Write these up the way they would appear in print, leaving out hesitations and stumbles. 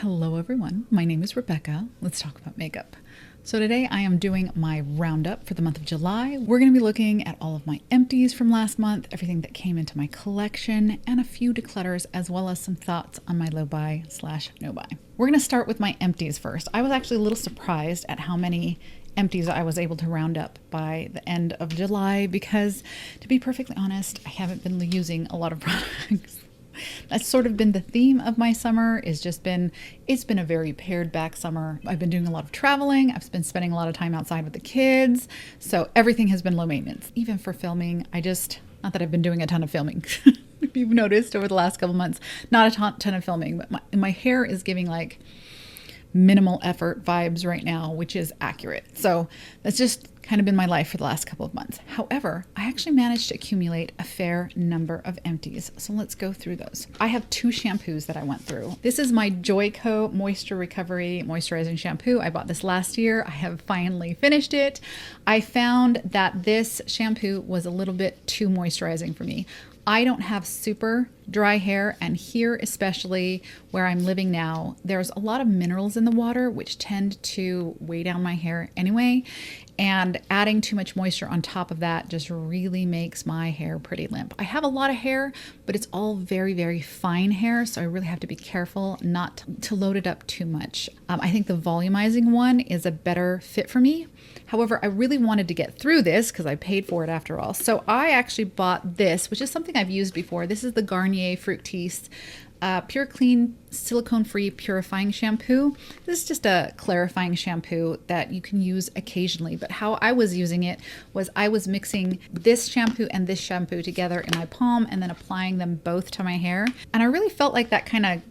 Hello everyone, my name is Rebecca. Let's talk about makeup. So today I am doing my roundup for the month of July. We're going to be looking at all of my empties from last month, everything that came into my collection, and a few declutters, as well as some thoughts on my low buy / no buy. We're going to start with my empties first. I was actually a little surprised at how many empties I was able to round up by the end of July because, to be perfectly honest, I haven't been using a lot of products. That's sort of been the theme of my summer. It's been a very pared back summer. I've been doing a lot of traveling. I've been spending a lot of time outside with the kids. So everything has been low maintenance. Even for filming, not that I've been doing a ton of filming. If you've noticed over the last couple months, not a ton of filming, but my hair is giving like minimal effort vibes right now, which is accurate. So that's just kind of been my life for the last couple of months. However, I actually managed to accumulate a fair number of empties. So let's go through those. I have 2 shampoos that I went through. This is my Joico Moisture Recovery Moisturizing Shampoo. I bought this last year. I have finally finished it. I found that this shampoo was a little bit too moisturizing for me. I don't have super dry hair, and here, especially where I'm living now, there's a lot of minerals in the water which tend to weigh down my hair anyway, and adding too much moisture on top of that just really makes my hair pretty limp. I have a lot of hair, but it's all very, very fine hair, so I really have to be careful not to load it up too much. I think the volumizing one is a better fit for me. However, I really wanted to get through this because I paid for it after all. So I actually bought this, which is something I've used before. This is the Garnier Fructis Pure Clean Silicone-Free Purifying Shampoo. This is just a clarifying shampoo that you can use occasionally. But how I was using it was I was mixing this shampoo and this shampoo together in my palm and then applying them both to my hair. And I really felt like that kind of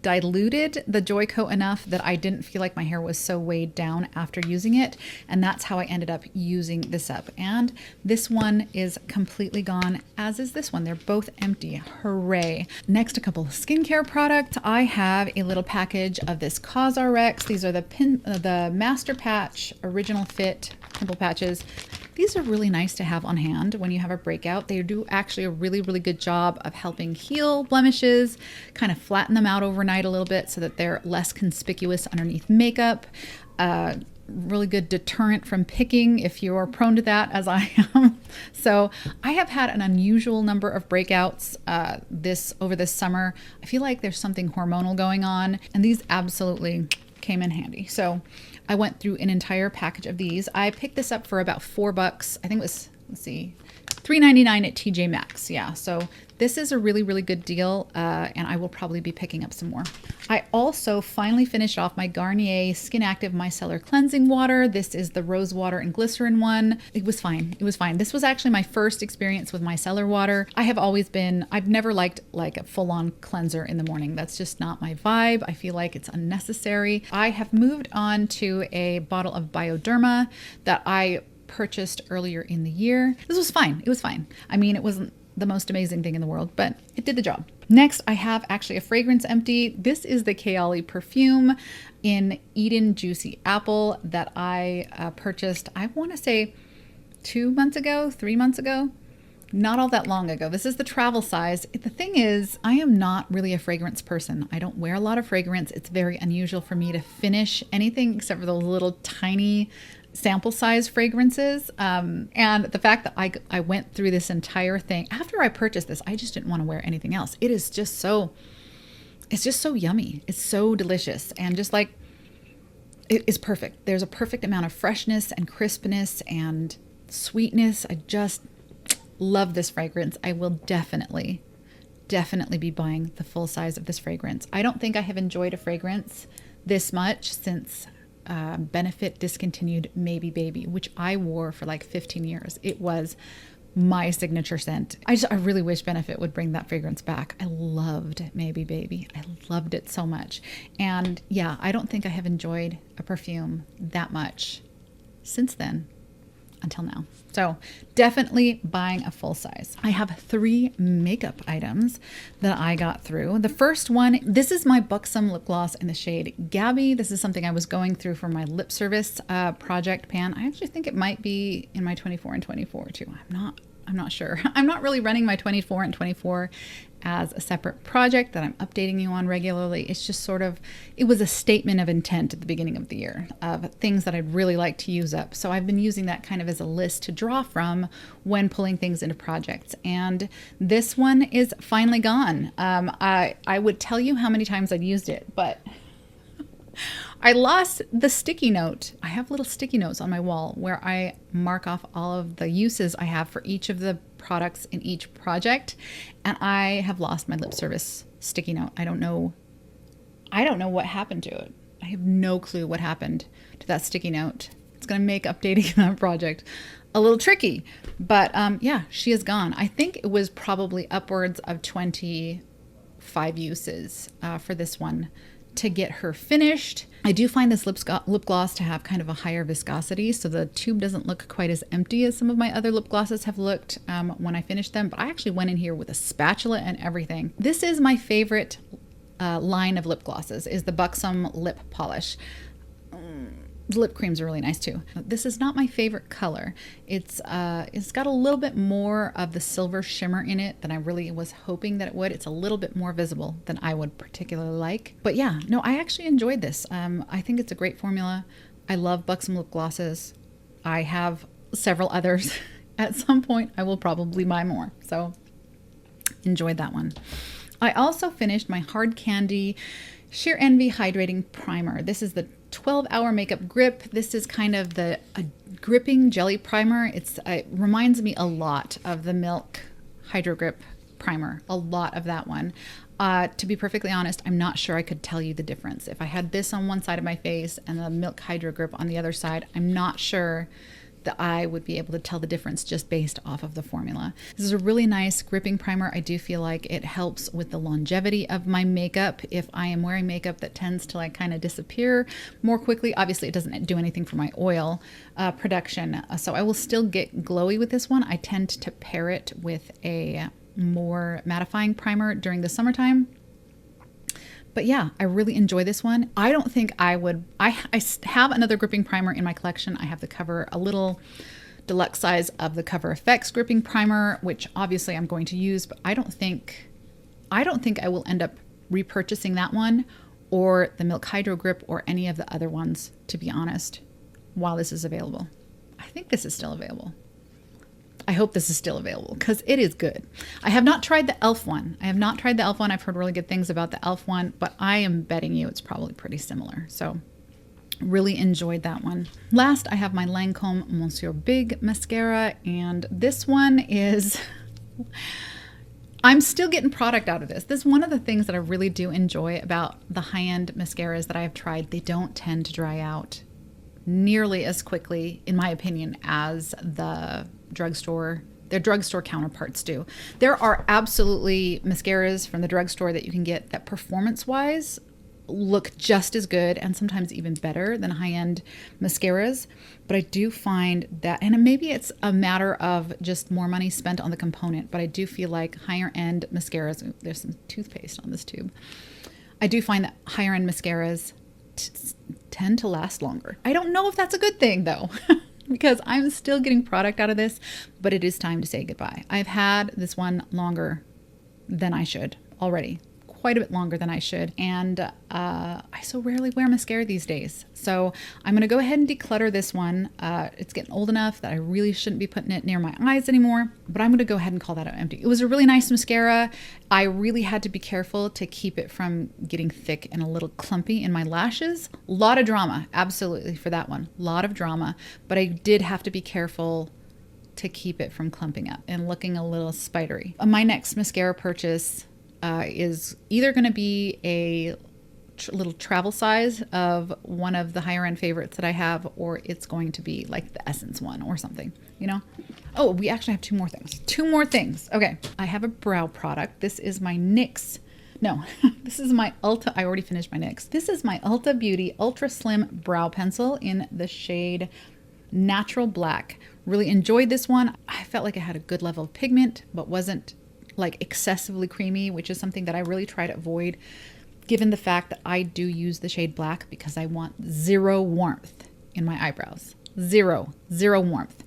diluted the Joico enough that I didn't feel like my hair was so weighed down after using it, and that's how I ended up using this up. And this one is completely gone, as is this one. They're both empty. Hooray. Next, a couple of skincare products. I have a little package of this CosRx. These are the Master Patch Original Fit Pimple Patches. These are really nice to have on hand when you have a breakout. They do actually a really, really good job of helping heal blemishes, kind of flatten them out overnight a little bit so that they're less conspicuous underneath makeup. Really good deterrent from picking if you're prone to that, as I am. So I have had an unusual number of breakouts over this summer. I feel like there's something hormonal going on, and these absolutely came in handy. So I went through an entire package of these. I picked this up for about $4. I think it was, let's see, $3.99 at TJ Maxx. Yeah, so this is a really, really good deal, and I will probably be picking up some more. I also finally finished off my Garnier Skin Active Micellar Cleansing Water. This is the rose water and glycerin one. It was fine. It was fine. This was actually my first experience with micellar water. I've never liked like a full-on cleanser in the morning. That's just not my vibe. I feel like it's unnecessary. I have moved on to a bottle of Bioderma that I purchased earlier in the year. This was fine. It was fine. I mean, it wasn't the most amazing thing in the world, but it did the job. Next, I have actually a fragrance empty. This is the Kayali perfume in Eden Juicy Apple that I purchased, I want to say 3 months ago. Not all that long ago. This is the travel size. The thing is, I am not really a fragrance person. I don't wear a lot of fragrance. It's very unusual for me to finish anything except for those little tiny sample size fragrances. And the fact that I went through this entire thing, after I purchased this, I just didn't want to wear anything else. It's just so yummy. It's so delicious. And just like, it is perfect. There's a perfect amount of freshness and crispness and sweetness. I just love this fragrance. I will definitely be buying the full size of this fragrance. I don't think I have enjoyed a fragrance this much since Benefit discontinued Maybe Baby, which I wore for like 15 years. It was my signature scent. I really wish Benefit would bring that fragrance back. I loved Maybe Baby. I loved it so much. And yeah, I don't think I have enjoyed a perfume that much since then until now. So definitely buying a full size. I have 3 makeup items that I got through. The first one, this is my Buxom lip gloss in the shade Gabby. This is something I was going through for my lip service project pan. I actually think it might be in my 24 and 24 too. I'm not sure. I'm not really running my 24 and 24 as a separate project that I'm updating you on regularly. It's just sort of, it was a statement of intent at the beginning of the year of things that I'd really like to use up. So I've been using that kind of as a list to draw from when pulling things into projects. And this one is finally gone. I would tell you how many times I'd used it, but I lost the sticky note. I have little sticky notes on my wall where I mark off all of the uses I have for each of the products in each project, and I have lost my lip service sticky note. I don't know what happened to it. I have no clue what happened to that sticky note. It's going to make updating that project a little tricky, but yeah, she is gone. I think it was probably upwards of 25 uses for this one to get her finished. I do find this lip gloss to have kind of a higher viscosity, so the tube doesn't look quite as empty as some of my other lip glosses have looked when I finished them, but I actually went in here with a spatula and everything. This is my favorite line of lip glosses, is the Buxom Lip Polish. The lip creams are really nice too. This is not my favorite color. It's got a little bit more of the silver shimmer in it than I really was hoping that it would. It's a little bit more visible than I would particularly like. But yeah, no, I actually enjoyed this. I think it's a great formula. I love Buxom lip glosses. I have several others. At some point, I will probably buy more. So enjoyed that one. I also finished my Hard Candy Sheer Envy Hydrating Primer. This is the 12-hour makeup grip. This is kind of the gripping jelly primer. It reminds me a lot of the Milk Hydro Grip primer, a lot of that one. To be perfectly honest, I'm not sure I could tell you the difference. If I had this on one side of my face and the Milk Hydro Grip on the other side, I'm not sure that I would be able to tell the difference just based off of the formula. This is a really nice gripping primer. I do feel like it helps with the longevity of my makeup. If I am wearing makeup that tends to like kind of disappear more quickly, obviously it doesn't do anything for my oil production. So I will still get glowy with this one. I tend to pair it with a more mattifying primer during the summertime. But yeah, I really enjoy this one. I don't think I would, I have another gripping primer in my collection. I have the Cover, a little deluxe size of the Cover FX gripping primer, which obviously I'm going to use, but I don't think I will end up repurchasing that one or the Milk Hydro Grip or any of the other ones, to be honest, while this is available. I think this is still available. I hope this is still available because it is good. I have not tried the e.l.f. one. I've heard really good things about the e.l.f. one, but I am betting you it's probably pretty similar. So really enjoyed that one. Last, I have my Lancome Monsieur Big mascara, and this one is, I'm still getting product out of this. This is one of the things that I really do enjoy about the high-end mascaras that I have tried. They don't tend to dry out nearly as quickly, in my opinion, as their drugstore counterparts do. There are absolutely mascaras from the drugstore that you can get that performance-wise look just as good and sometimes even better than high-end mascaras. But I do find that, and maybe it's a matter of just more money spent on the component, but I do feel like higher-end mascaras, ooh, there's some toothpaste on this tube. I do find that higher-end mascaras tend to last longer. I don't know if that's a good thing though, because I'm still getting product out of this, but it is time to say goodbye. I've had this one longer than I should already, quite a bit longer than I should, and I so rarely wear mascara these days. So I'm going to go ahead and declutter this one. It's getting old enough that I really shouldn't be putting it near my eyes anymore, but I'm going to go ahead and call that out empty. It was a really nice mascara. I really had to be careful to keep it from getting thick and a little clumpy in my lashes. A lot of drama, absolutely, for that one. A lot of drama, but I did have to be careful to keep it from clumping up and looking a little spidery. My next mascara purchase is either going to be a little travel size of one of the higher end favorites that I have, or it's going to be like the Essence one or something, you know? Oh, we actually have two more things. Okay. I have a brow product. This is my NYX. No, this is my Ulta. I already finished my NYX. This is my Ulta Beauty Ultra Slim Brow Pencil in the shade Natural Black. Really enjoyed this one. I felt like it had a good level of pigment, but wasn't like excessively creamy, which is something that I really try to avoid, given the fact that I do use the shade black because I want zero warmth in my eyebrows. Zero warmth.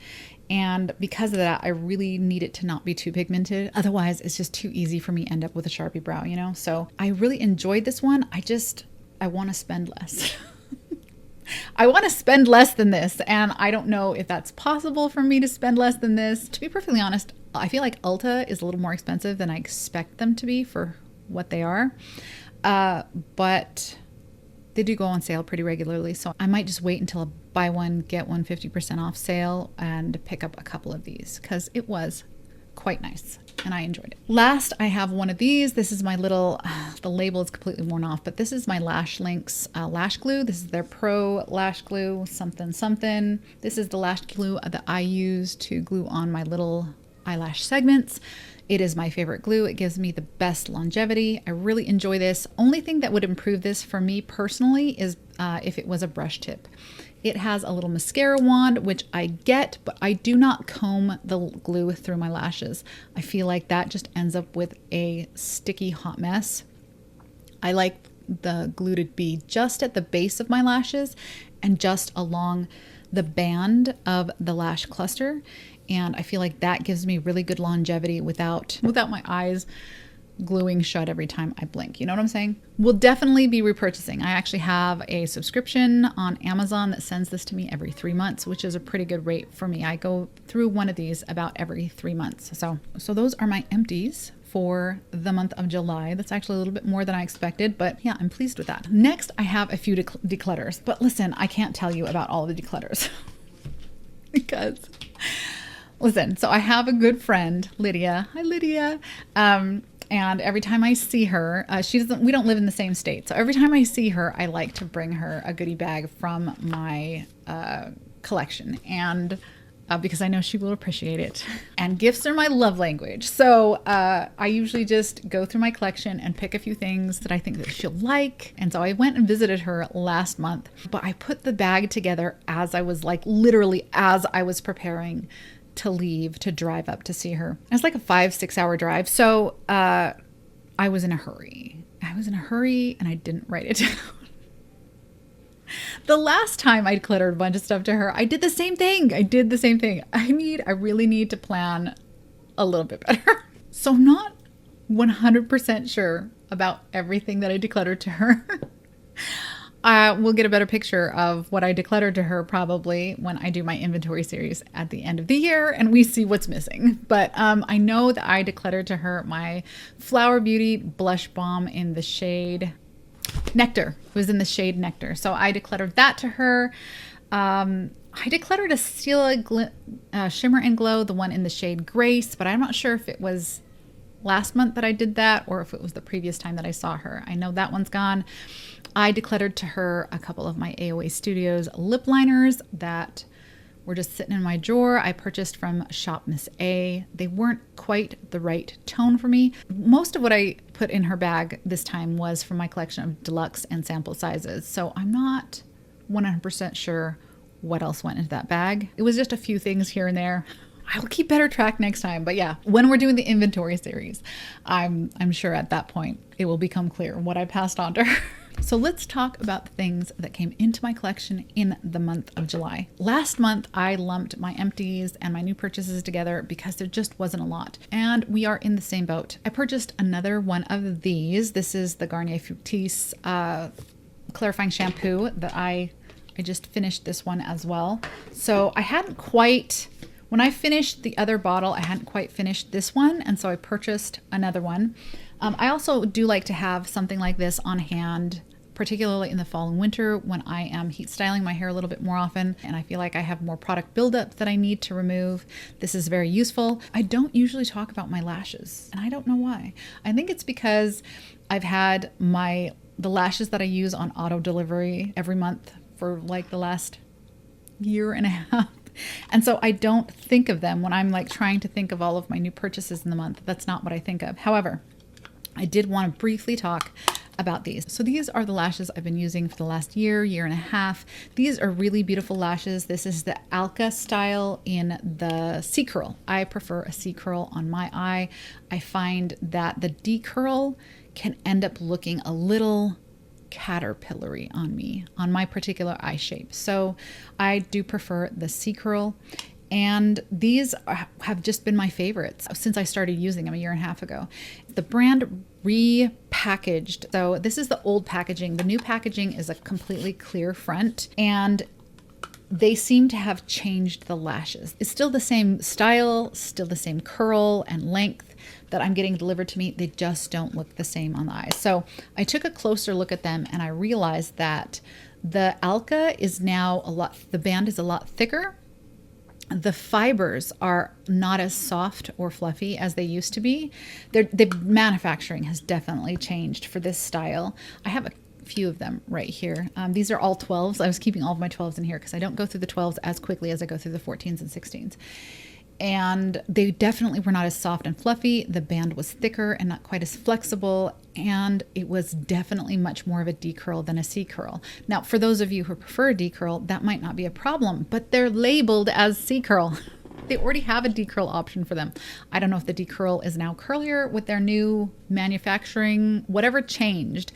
And because of that, I really need it to not be too pigmented. Otherwise, it's just too easy for me to end up with a Sharpie brow, you know? So I really enjoyed this one. I want to spend less. I want to spend less than this. And I don't know if that's possible for me to spend less than this. To be perfectly honest, I feel like Ulta is a little more expensive than I expect them to be for what they are. But they do go on sale pretty regularly. So I might just wait until a buy one, get one 50% off sale and pick up a couple of these because it was quite nice and I enjoyed it. Last, I have one of these. This is my little, the label is completely worn off, but this is my Lash Links lash glue. This is their Pro Lash Glue, something, something. This is the lash glue that I use to glue on my little eyelash segments. It is my favorite glue. It gives me the best longevity. I really enjoy this. Only thing that would improve this for me personally is if it was a brush tip. It has a little mascara wand, which I get, but I do not comb the glue through my lashes. I feel like that just ends up with a sticky hot mess. I like the glue to be just at the base of my lashes and just along the band of the lash cluster. And I feel like that gives me really good longevity without my eyes gluing shut every time I blink. You know what I'm saying? We'll definitely be repurchasing. I actually have a subscription on Amazon that sends this to me every 3 months, which is a pretty good rate for me. I go through one of these about every 3 months. So those are my empties for the month of July. That's actually a little bit more than I expected, but yeah, I'm pleased with that. Next, I have a few declutters, but listen, I can't tell you about all the declutters because listen, so I have a good friend, Lydia. Hi, Lydia. And every time I see her, we don't live in the same state. So every time I see her, I like to bring her a goodie bag from my collection. And because I know she will appreciate it. And gifts are my love language. So I usually just go through my collection and pick a few things that I think that she'll like. And so I went and visited her last month, but I put the bag together as I was literally as I was preparing to leave to drive up to see her. It was like a 5-6 hour drive. So I was in a hurry. And I didn't write it down. The last time I decluttered a bunch of stuff to her, I did the same thing. I really need to plan a little bit better. So I'm not 100% sure about everything that I decluttered to her. We'll get a better picture of what I decluttered to her probably when I do my inventory series at the end of the year and we see what's missing. But I know that I decluttered to her my Flower Beauty Blush Balm in the shade Nectar. It was in the shade Nectar. So I decluttered that to her. I decluttered a Stila Shimmer and Glow, the one in the shade Grace, but I'm not sure if it was last month that I did that or if it was the previous time that I saw her. I know that one's gone. I decluttered to her a couple of my AOA Studios lip liners that were just sitting in my drawer. I purchased from Shop Miss A. They weren't quite the right tone for me. Most of what I put in her bag this time was from my collection of deluxe and sample sizes. So I'm not 100% sure what else went into that bag. It was just a few things here and there. I'll keep better track next time. But yeah, when we're doing the inventory series, I'm sure at that point it will become clear what I passed on to her. So let's talk about the things that came into my collection in the month of July. Last month, I lumped my empties and my new purchases together because there just wasn't a lot. And we are in the same boat. I purchased another one of these. This is the Garnier Fructis clarifying shampoo that I just finished this one as well. So I hadn't quite, when I finished the other bottle, I hadn't quite finished this one. And so I purchased another one. I also do like to have something like this on hand, particularly in the fall and winter when I am heat styling my hair a little bit more often and I feel like I have more product buildup that I need to remove. This is very useful. I don't usually talk about my lashes and I don't know why. I think it's because I've had the lashes that I use on auto delivery every month for like the last year and a half. And so I don't think of them when I'm like trying to think of all of my new purchases in the month. That's not what I think of. However, I did want to briefly talk about these. So these are the lashes I've been using for the last year and a half. These are really beautiful lashes. This is the Alka style in the C curl. I prefer a C curl on my eye. I find that the D curl can end up looking a little caterpillary on me, on my particular eye shape. So I do prefer the C curl. And these have just been my favorites since I started using them a year and a half ago. The brand repackaged. So this is the old packaging. The new packaging is a completely clear front, and they seem to have changed the lashes. It's still the same style, still the same curl and length that I'm getting delivered to me. They just don't look the same on the eyes. So I took a closer look at them and I realized that the Alka is now the band is a lot thicker. The fibers are not as soft or fluffy as they used to be. The manufacturing has definitely changed for this style. I have a few of them right here. These are all 12s. I was keeping all of my 12s in here because I don't go through the 12s as quickly as I go through the 14s and 16s. And they definitely were not as soft and fluffy. The band was thicker and not quite as flexible. And it was definitely much more of a D curl than a C curl. Now, for those of you who prefer a D curl, that might not be a problem, but they're labeled as C curl. They already have a D curl option for them. I don't know if the D curl is now curlier with their new manufacturing, whatever changed.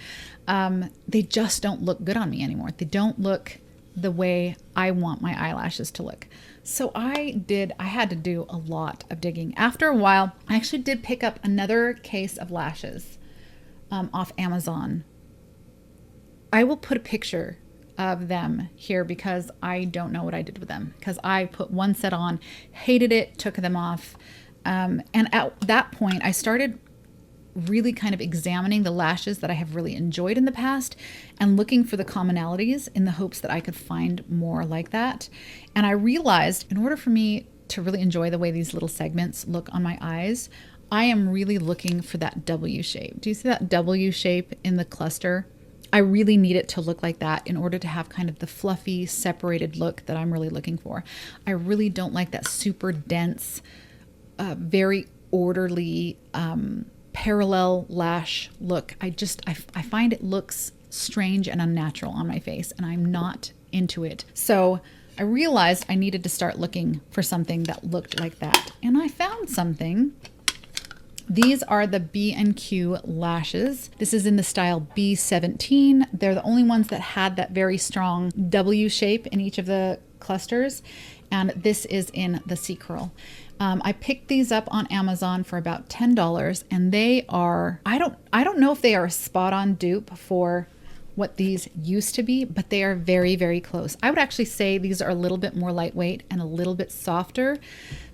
They just don't look good on me anymore. They don't look the way I want my eyelashes to look. So I had to do a lot of digging. After a while, I actually did pick up another case of lashes off Amazon. I will put a picture of them here because I don't know what I did with them, because I put one set on, hated it, took them off. And at that point, I started really kind of examining the lashes that I have really enjoyed in the past and looking for the commonalities in the hopes that I could find more like that. And I realized in order for me to really enjoy the way these little segments look on my eyes, I am really looking for that W shape. Do you see that W shape in the cluster? I really need it to look like that in order to have kind of the fluffy, separated look that I'm really looking for. I really don't like that super dense, very orderly, parallel lash look. I find it looks strange and unnatural on my face, and I'm not into it. So I realized I needed to start looking for something that looked like that. And I found something. These are the B&Q lashes. This is in the style B17. They're the only ones that had that very strong W shape in each of the clusters. And this is in the C curl. I picked these up on Amazon for about $10, and they are, I don't know if they are a spot on dupe for what these used to be, but they are very, very close. I would actually say these are a little bit more lightweight and a little bit softer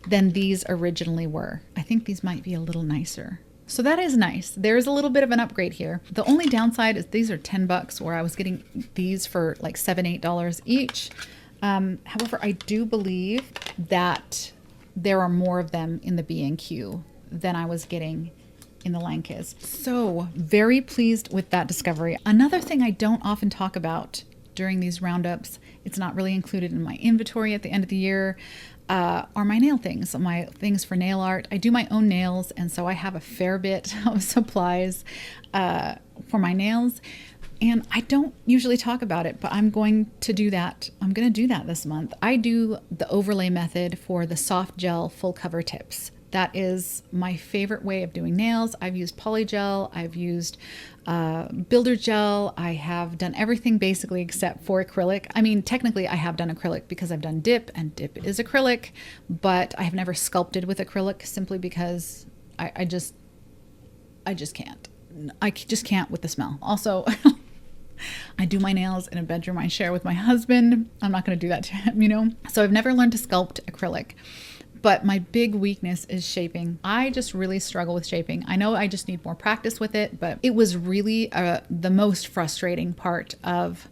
than these originally were. I think these might be a little nicer. So that is nice. There's a little bit of an upgrade here. The only downside is these are $10, where I was getting these for like $7, $8 each. However, I do believe that there are more of them in the B&Q than I was getting in the Lankes. So very pleased with that discovery. Another thing I don't often talk about during these roundups, it's not really included in my inventory at the end of the year, are my nail things, my things for nail art. I do my own nails, and so I have a fair bit of supplies for my nails. And I don't usually talk about it, but I'm going to do that. I'm going to do that this month. I do the overlay method for the soft gel full cover tips. That is my favorite way of doing nails. I've used polygel, I've used builder gel, I have done everything basically except for acrylic. I mean, technically I have done acrylic because I've done dip, and dip is acrylic, but I have never sculpted with acrylic simply because I just can't. I just can't with the smell. Also, I do my nails in a bedroom I share with my husband. I'm not going to do that to him, you know? So I've never learned to sculpt acrylic. But my big weakness is shaping. I just really struggle with shaping. I know I just need more practice with it, but it was really the most frustrating part of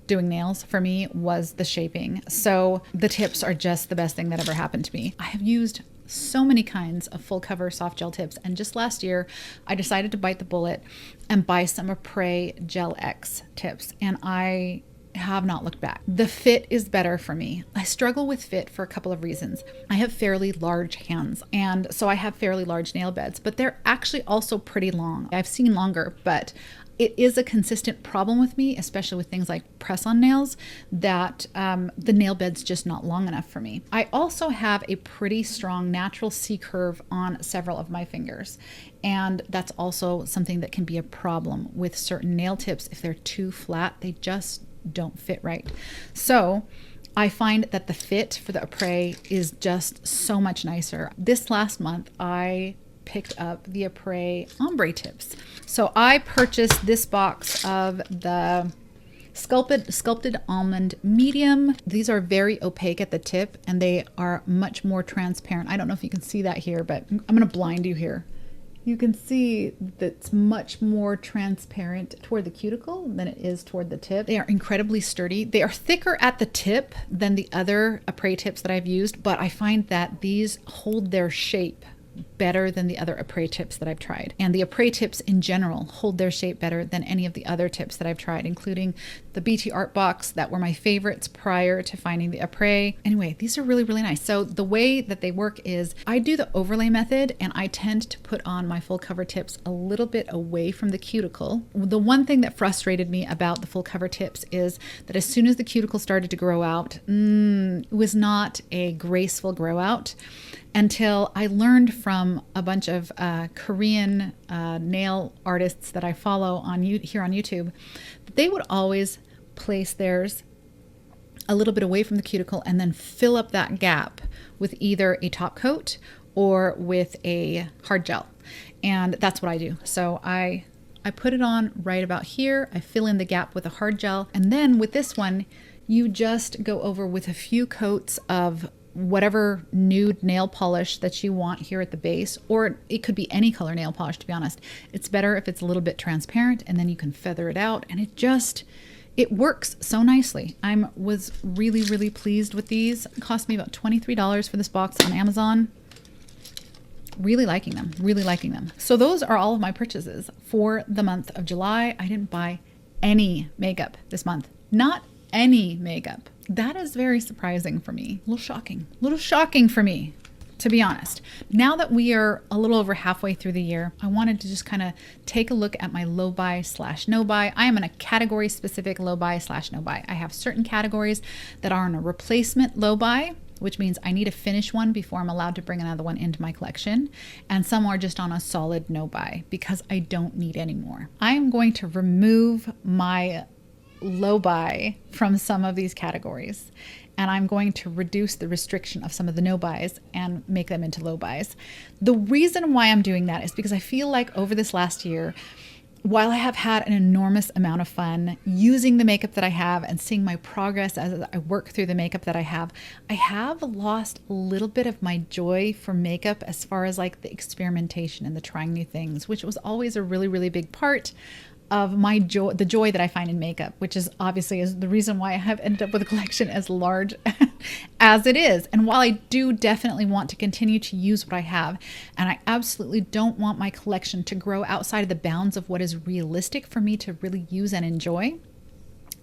doing nails for me was the shaping. So the tips are just the best thing that ever happened to me. I have used so many kinds of full cover soft gel tips, and just last year I decided to bite the bullet and buy some Apres Gel X tips, and I have not looked back. The fit is better for me. I struggle with fit for a couple of reasons. I have fairly large hands, and so I have fairly large nail beds, but they're actually also pretty long. I've seen longer, but it is a consistent problem with me, especially with things like press-on nails, that the nail bed's just not long enough for me. I also have a pretty strong natural C-curve on several of my fingers, and that's also something that can be a problem with certain nail tips. If they're too flat, they just don't fit right. So I find that the fit for the apres is just so much nicer. This last month, I picked up the apres ombre tips. So I purchased this box of the sculpted almond medium. These are very opaque at the tip and they are much more transparent. I don't know if you can see that here, but I'm going to blind you here. You can see that it's much more transparent toward the cuticle than it is toward the tip. They are incredibly sturdy. They are thicker at the tip than the other apres tips that I've used, but I find that these hold their shape better than the other apres tips that I've tried. And the apres tips in general hold their shape better than any of the other tips that I've tried, including the BT Art Box that were my favorites prior to finding the apres. Anyway, these are really, really nice. So the way that they work is I do the overlay method and I tend to put on my full cover tips a little bit away from the cuticle. The one thing that frustrated me about the full cover tips is that as soon as the cuticle started to grow out, it was not a graceful grow out. Until I learned from a bunch of Korean nail artists that I follow here on YouTube, that they would always place theirs a little bit away from the cuticle and then fill up that gap with either a top coat or with a hard gel. And that's what I do. So I put it on right about here. I fill in the gap with a hard gel. And then with this one, you just go over with a few coats of whatever nude nail polish that you want here at the base, or it could be any color nail polish, to be honest. It's better if it's a little bit transparent and then you can feather it out and it works so nicely. I was really, really pleased with these. It cost me about $23 for this box on Amazon. Really liking them, really liking them. So those are all of my purchases for the month of July. I didn't buy any makeup this month, not any makeup. That is very surprising for me. A little shocking for me, to be honest. Now that we are a little over halfway through the year, I wanted to just kind of take a look at my low buy / no buy. I am in a category specific low buy / no buy. I have certain categories that are in a replacement low buy, which means I need to finish one before I'm allowed to bring another one into my collection. And some are just on a solid no buy because I don't need any more. I am going to remove my low buy from some of these categories, and I'm going to reduce the restriction of some of the no buys and make them into low buys. The reason why I'm doing that is because I feel like over this last year, while I have had an enormous amount of fun using the makeup that I have and seeing my progress as I work through the makeup that I have lost a little bit of my joy for makeup as far as like the experimentation and the trying new things, which was always a really, really big part of my joy, the joy that I find in makeup, which is obviously is the reason why I have ended up with a collection as large as it is. And while I do definitely want to continue to use what I have, and I absolutely don't want my collection to grow outside of the bounds of what is realistic for me to really use and enjoy.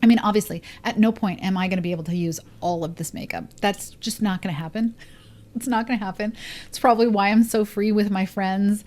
I mean, obviously, at no point am I going to be able to use all of this makeup. That's just not going to happen. It's not going to happen. It's probably why I'm so free with my friends,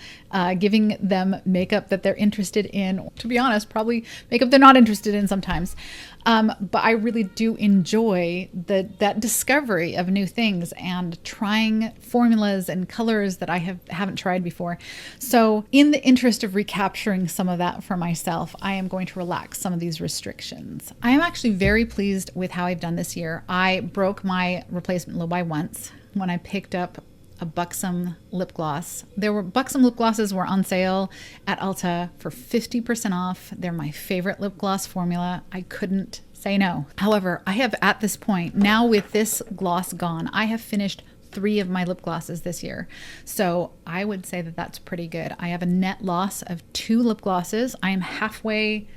giving them makeup that they're interested in. To be honest, probably makeup they're not interested in sometimes. But I really do enjoy that discovery of new things and trying formulas and colors that I haven't tried before. So in the interest of recapturing some of that for myself, I am going to relax some of these restrictions. I am actually very pleased with how I've done this year. I broke my replacement low buy once when I picked up a Buxom lip gloss. Buxom lip glosses were on sale at Ulta for 50% off. They're my favorite lip gloss formula. I couldn't say no. However, I have at this point, now with this gloss gone, I have finished 3 of my lip glosses this year. So I would say that that's pretty good. I have a net loss of 2 lip glosses. I am halfway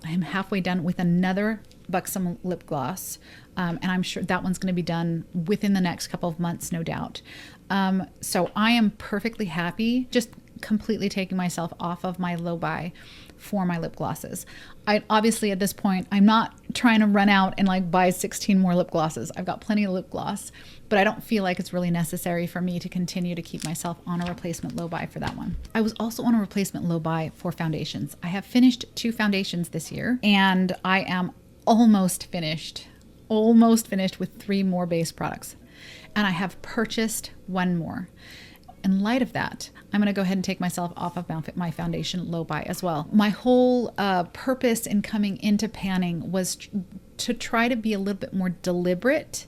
done with another Buxom lip gloss. And I'm sure that one's going to be done within the next couple of months, no doubt. So I am perfectly happy just completely taking myself off of my low buy for my lip glosses. I obviously at this point, I'm not trying to run out and like buy 16 more lip glosses. I've got plenty of lip gloss, but I don't feel like it's really necessary for me to continue to keep myself on a replacement low buy for that one. I was also on a replacement low buy for foundations. I have finished 2 foundations this year, and I am almost finished with 3 more base products. And I have purchased 1 more. In light of that, I'm going to go ahead and take myself off of my foundation low buy as well. My whole purpose in coming into panning was to try to be a little bit more deliberate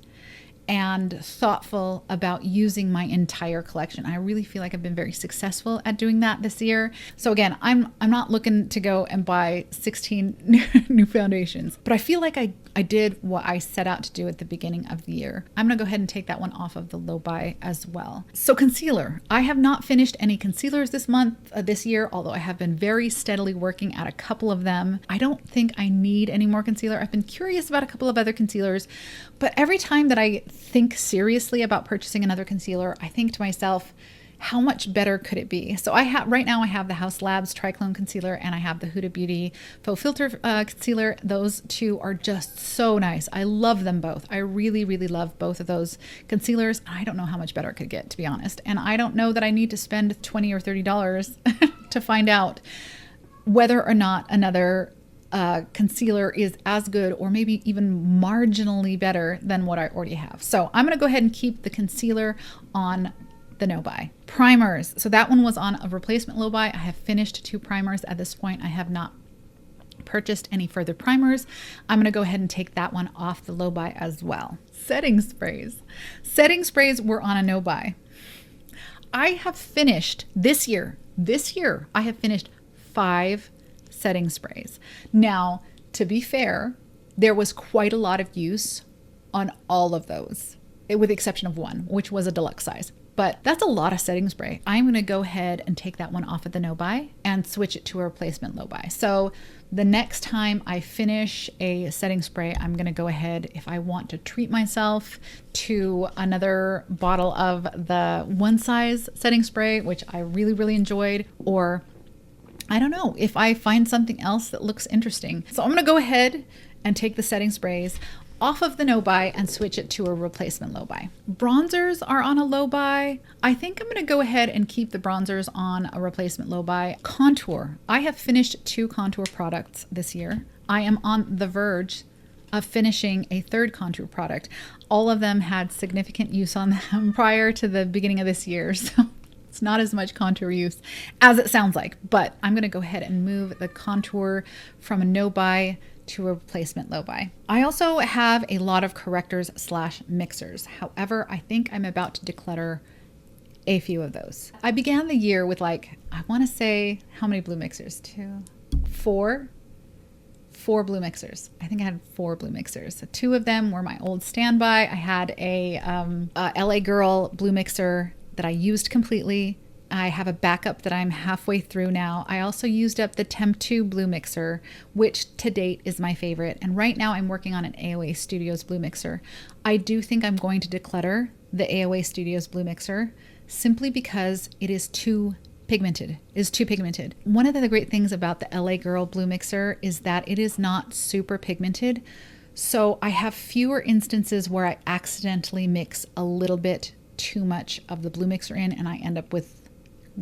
and thoughtful about using my entire collection. I really feel like I've been very successful at doing that this year. So again, I'm not looking to go and buy 16 new foundations, but I feel like I did what I set out to do at the beginning of the year. I'm gonna go ahead and take that one off of the low buy as well. So concealer, I have not finished any concealers this year, although I have been very steadily working at a couple of them. I don't think I need any more concealer. I've been curious about a couple of other concealers, but every time that I think seriously about purchasing another concealer, I think to myself, how much better could it be? So right now I have the House Labs Triclone Concealer and I have the Huda Beauty Faux Filter Concealer. Those two are just so nice. I love them both. I really, really love both of those concealers. I don't know how much better it could get, to be honest. And I don't know that I need to spend $20 or $30 to find out whether or not another concealer is as good or maybe even marginally better than what I already have. So I'm going to go ahead and keep the concealer on the no buy. Primers. So that one was on a replacement low buy. I have finished 2 primers at this point. I have not purchased any further primers. I'm going to go ahead and take that one off the low buy as well. Setting sprays. Setting sprays were on a no buy. I have finished this year, I have finished 5 setting sprays. Now, to be fair, there was quite a lot of use on all of those, with the exception of one, which was a deluxe size. But that's a lot of setting spray. I'm going to go ahead and take that one off of the no buy and switch it to a replacement low buy. So the next time I finish a setting spray, I'm going to go ahead, if I want to treat myself to another bottle of the one size setting spray, which I really, really enjoyed, or I don't know, if I find something else that looks interesting. So I'm going to go ahead and take the setting sprays off of the no buy and switch it to a replacement low buy. Bronzers are on a low buy. I think I'm going to go ahead and keep the bronzers on a replacement low buy. Contour. I have finished 2 contour products this year. I am on the verge of finishing a 3rd contour product. All of them had significant use on them prior to the beginning of this year. So it's not as much contour use as it sounds like, but I'm going to go ahead and move the contour from a no buy to a replacement low buy. I also have a lot of correctors / mixers. However, I think I'm about to declutter a few of those. I began the year with I want to say, how many blue mixers? 4 blue mixers. I think I had 4 blue mixers. So 2 of them were my old standby. I had a LA Girl blue mixer that I used completely. I have a backup that I'm halfway through now. I also used up the Temp 2 blue mixer, which to date is my favorite. And right now I'm working on an AOA Studios blue mixer. I do think I'm going to declutter the AOA Studios blue mixer simply because it is too pigmented. One of the great things about the LA Girl blue mixer is that it is not super pigmented. So I have fewer instances where I accidentally mix a little bit too much of the blue mixer in and I end up with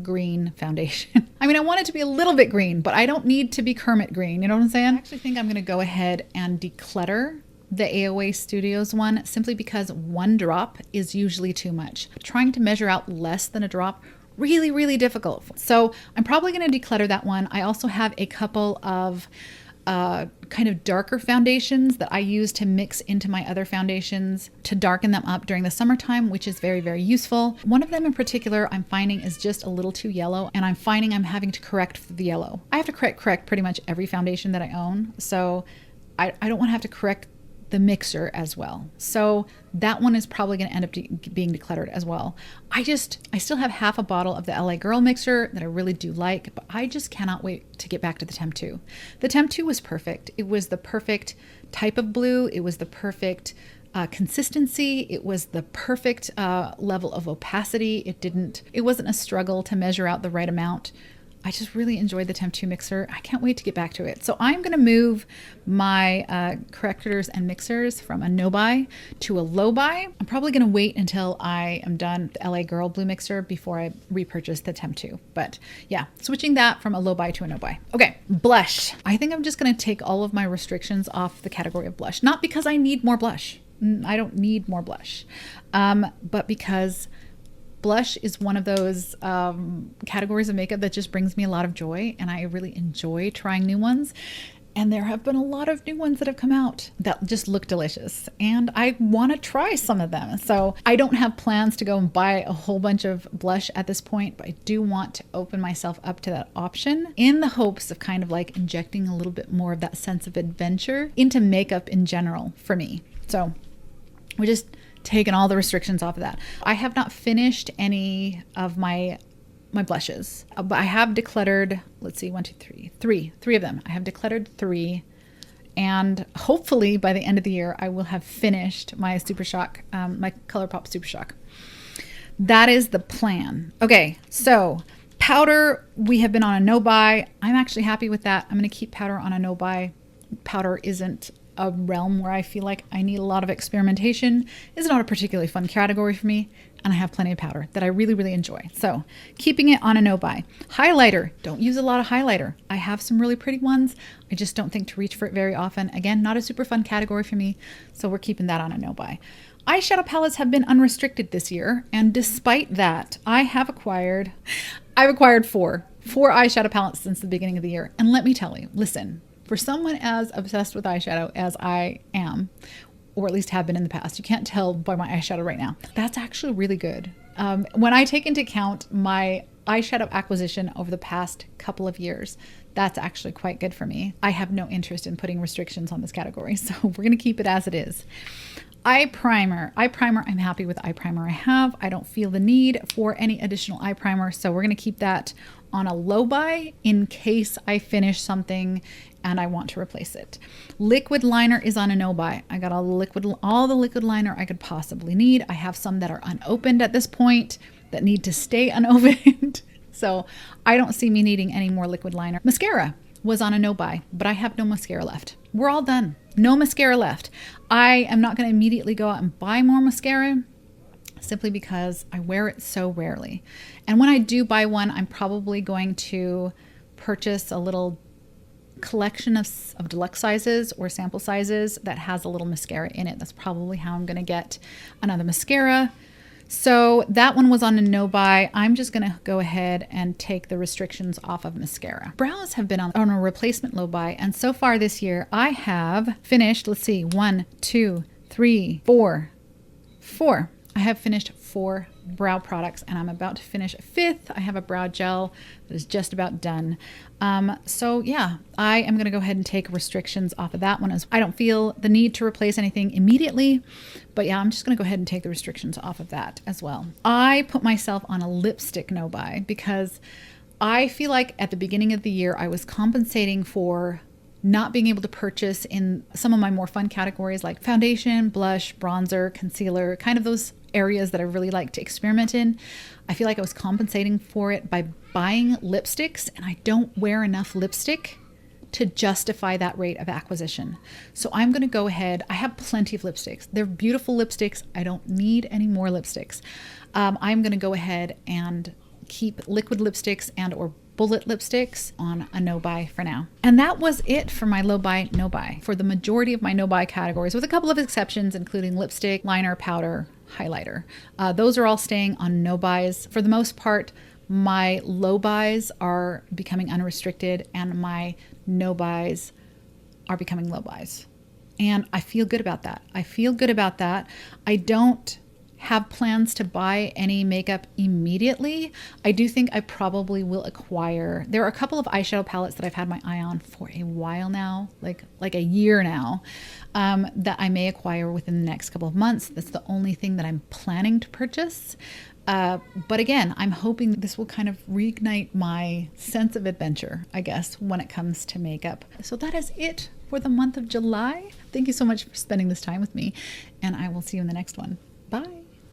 green foundation. I mean, I want it to be a little bit green, but I don't need to be Kermit green. You know what I'm saying? I actually think I'm going to go ahead and declutter the AOA Studios one simply because 1 drop is usually too much. Trying to measure out less than a drop, really, really difficult. So I'm probably going to declutter that one. I also have a couple of kind of darker foundations that I use to mix into my other foundations to darken them up during the summertime, which is very, very useful. One of them in particular I'm finding is just a little too yellow, and I'm finding I'm having to correct for the yellow. I have to correct pretty much every foundation that I own, so I don't want to have to correct the mixer as well. So that one is probably going to end up being decluttered as well. I still have half a bottle of the LA Girl mixer that I really do like, but I just cannot wait to get back to the Temp 2. The Temp 2 was perfect. It was the perfect type of blue. It was the perfect consistency. It was the perfect level of opacity. It wasn't a struggle to measure out the right amount. I just really enjoyed the Temp 2 mixer. I can't wait to get back to it. So I'm going to move my correctors and mixers from a no buy to a low buy. I'm probably going to wait until I am done with the LA Girl blue mixer before I repurchase the Temp 2. But yeah, switching that from a low buy to a no buy. Okay, blush. I think I'm just going to take all of my restrictions off the category of blush. Not because I need more blush. I don't need more blush. But because blush is one of those categories of makeup that just brings me a lot of joy, and I really enjoy trying new ones. And there have been a lot of new ones that have come out that just look delicious. And I want to try some of them. So I don't have plans to go and buy a whole bunch of blush at this point, but I do want to open myself up to that option in the hopes of kind of like injecting a little bit more of that sense of adventure into makeup in general for me. So we're just taking all the restrictions off of that. I have not finished any of my blushes, but I have decluttered, let's see, 1, 2, 3, three of them. I have decluttered 3, and hopefully by the end of the year, I will have finished my Super Shock, my ColourPop Super Shock. That is the plan. Okay, so powder, we have been on a no buy. I'm actually happy with that. I'm going to keep powder on a no buy. Powder isn't a realm where I feel like I need a lot of experimentation. It's not a particularly fun category for me, and I have plenty of powder that I really, really enjoy. So keeping it on a no buy. Highlighter, don't use a lot of highlighter. I have some really pretty ones. I just don't think to reach for it very often. Again, not a super fun category for me, so we're keeping that on a no buy. Eyeshadow palettes have been unrestricted this year, and despite that, I've acquired 4 eyeshadow palettes since the beginning of the year. And let me tell you, listen, for someone as obsessed with eyeshadow as I am, or at least have been in the past, you can't tell by my eyeshadow right now, that's actually really good. When I take into account my eyeshadow acquisition over the past couple of years, that's actually quite good for me. I have no interest in putting restrictions on this category, so we're going to keep it as it is. Eye primer, I'm happy with the eye primer I have. I don't feel the need for any additional eye primer, so we're going to keep that on a low buy in case I finish something and I want to replace it. Liquid liner is on a no buy. I got all the liquid liner I could possibly need. I have some that are unopened at this point that need to stay unopened. So I don't see me needing any more liquid liner. Mascara was on a no buy, but I have no mascara left. We're all done. No mascara left. I am not going to immediately go out and buy more mascara, simply because I wear it so rarely. And when I do buy one, I'm probably going to purchase a little collection of deluxe sizes or sample sizes that has a little mascara in it. That's probably how I'm going to get another mascara. So that one was on a no buy. I'm just going to go ahead and take the restrictions off of mascara. Brows have been on a replacement low buy. And so far this year, I have finished, let's see, 1, 2, 3, 4. I have finished 4 brow products, and I'm about to finish a 5th. I have a brow gel that is just about done. So yeah, I am going to go ahead and take restrictions off of that one. As I don't feel the need to replace anything immediately, but yeah, I'm just going to go ahead and take the restrictions off of that as well. I put myself on a lipstick no buy because I feel like at the beginning of the year, I was compensating for not being able to purchase in some of my more fun categories like foundation, blush, bronzer, concealer, kind of those areas that I really like to experiment in. I feel like I was compensating for it by buying lipsticks, and I don't wear enough lipstick to justify that rate of acquisition. So I'm going to go ahead. I have plenty of lipsticks. They're beautiful lipsticks. I don't need any more lipsticks. I'm going to go ahead and keep liquid lipsticks and or bullet lipsticks on a no buy for now. And that was it for my low buy, no buy for the majority of my no buy categories, with a couple of exceptions, including lipstick, liner, powder, highlighter. Those are all staying on no buys. For the most part, my low buys are becoming unrestricted and my no buys are becoming low buys. And I feel good about that. I don't have plans to buy any makeup immediately. I do think I probably will acquire. There are a couple of eyeshadow palettes that I've had my eye on for a while now, like a year now, that I may acquire within the next couple of months. That's the only thing that I'm planning to purchase. But again, I'm hoping this will kind of reignite my sense of adventure, I guess, when it comes to makeup. So that is it for the month of July. Thank you so much for spending this time with me, and I will see you in the next one. Bye.